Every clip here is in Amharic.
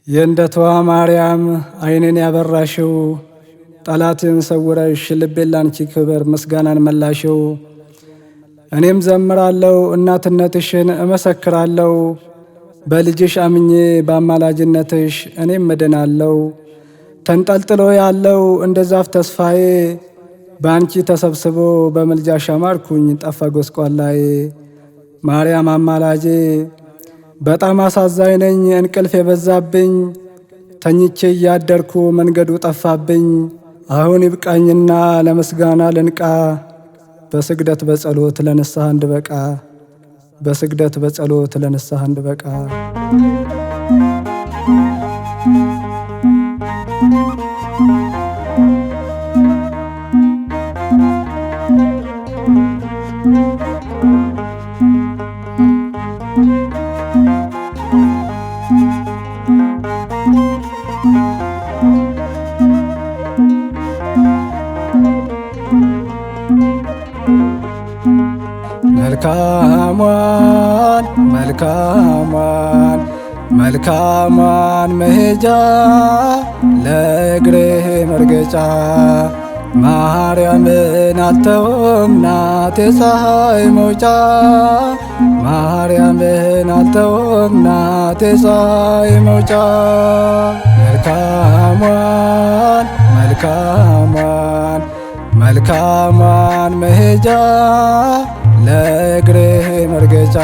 የእንደተዋ ማርያም ዓይኔን ያበራሽው ጠላትን ሰውረሽ ልቤን ላንቺ ክብር ምስጋናን መላሽው። እኔም ዘምራለሁ እናትነትሽን እመሰክራለሁ። በልጅሽ አምኜ በአማላጅነትሽ እኔም እድናለሁ። ተንጠልጥሎ ያለው እንደ ዛፍ ተስፋዬ በአንቺ ተሰብስቦ በምልጃሽ አማርኩኝ ጠፋ ጎስቋላዬ። ማርያም አማላጄ በጣም አሳዛኝ ነኝ እንቅልፍ የበዛብኝ። ተኝቼ እያደርኩ መንገዱ ጠፋብኝ። አሁን ይብቃኝና ለምስጋና ልንቃ በስግደት በጸሎት ለንስሐ እንድበቃ በስግደት በጸሎት ለንስሐ እንድበቃ። መልካሟን መሄጃ ለእግርህ መርገጫ ማርያምን አልተውም ናት የፀሐይ መውጫ። ማርያምን አልተውም ናት የፀሐይ መውጫ። መልካሟን መሄጃ ለእግርህ መርገጫ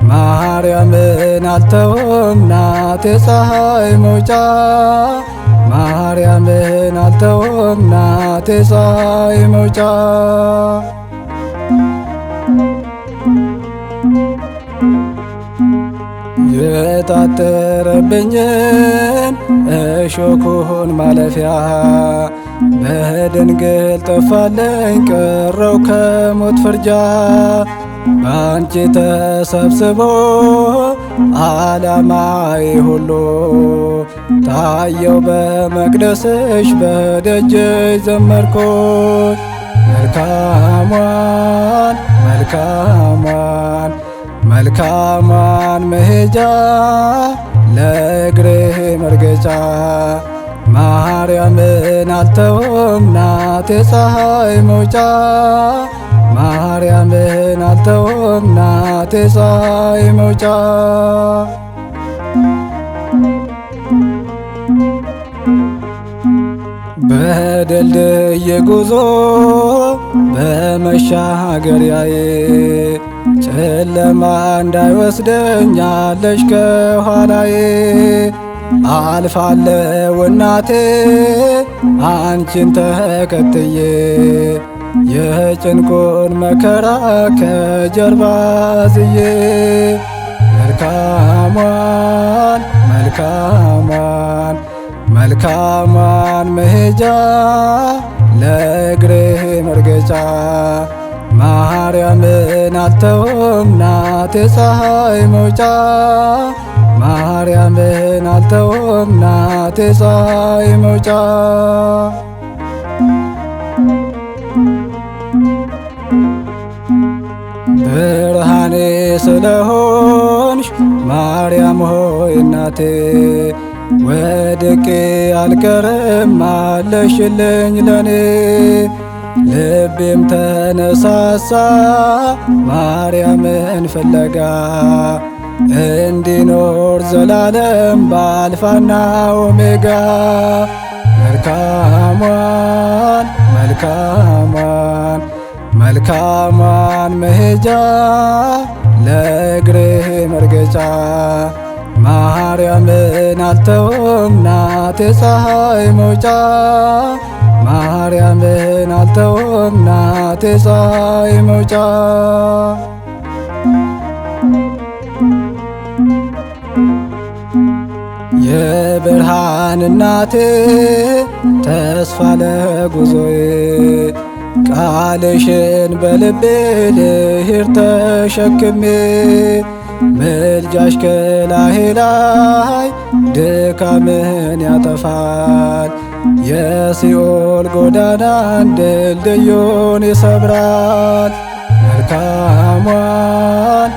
ማርያምን አልተውም ናት የፀሐይ መውጫ። ማርያምን አልተውም ናት የፀሐይ መውጫ። የታጠረብኝን እሾኩን ማለፊያ በድንግል ጠፋለኝ ቀረው ከሞት ፍርጃ። በአንቺ ተሰብስቦ ዓላማዬ ሁሉ ታየው በመቅደስሽ በደጅሽ ዘመርኩኝ። መልካሟን መሄጃ ለእግርህ መርገጫ ማርያምን አልተውም ናት የፀሐይ መውጫ። ማርያምን አልተውም ናት የፀሐይ መውጫ። በድልድይ ጉዞ በመሻገሪያዬ ጨለማ እንዳይወስደኝ አለሽ ከኋላዬ። አልፋለሁ እናቴ አንቺን ተከትዬ የጭንቁን መከራ ከጀርባ ዝዬ። መልካሟን መሄጃ ለእግርህ መርገጫ ማርያምን አልተውም ናት የፀሐይ መውጫ። ማርያምን አልተውም ናት የፀሐይ መውጫ። ብርሃኔ ስለሆንሽ ማርያም ሆይ እናቴ ወድቄ አልቀርም አለሽልኝ ለኔ። ልቤም ተነሳሳ ማርያምን ፍለጋ እንዲኖር ዘላለም በአልፋና ኦሜጋ። መልካሟን መሄጃ ለእግርህ መርገጫ ማርያምን አልተውም ናት የፀሐይ መውጫ። ማርያምን አልተውም ናት የፀሐይ መውጫ። የብርሃን እናቴ ተስፋ ለጉዞዬ ቃልሽን በልቤ ልሄድ ተሸክሜ። ምልጃሽ ከላዬ ላይ ድካምን ያጠፋል የሲኦል ጎዳናን ድልድዩን ይሰብራል። መልካሟን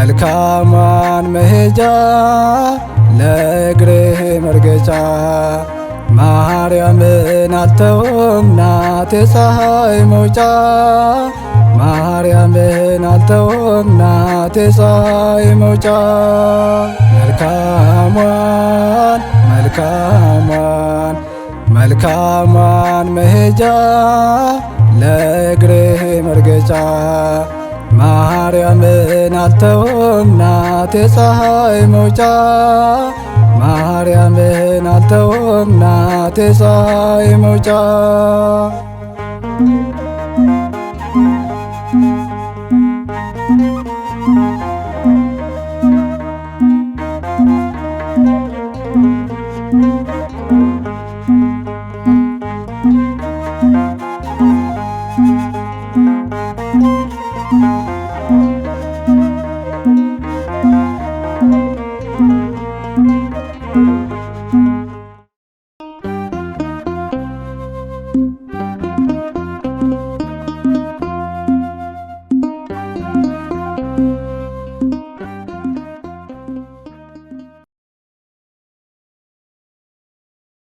መልካሟን መሄጃ ለእግርህ መርገጫ ማርያምን አልተውም ናት የፀሐይ መውጫ ማርያምን አልተውም ናት የፀሐይ መውጫ መልካሟን መሄጃ ለእግርህ መርገጫ ማርያምን አልተውም ናት የፀሐይ መውጫ ማርያምን አልተውም ናት የፀሐይ መውጫ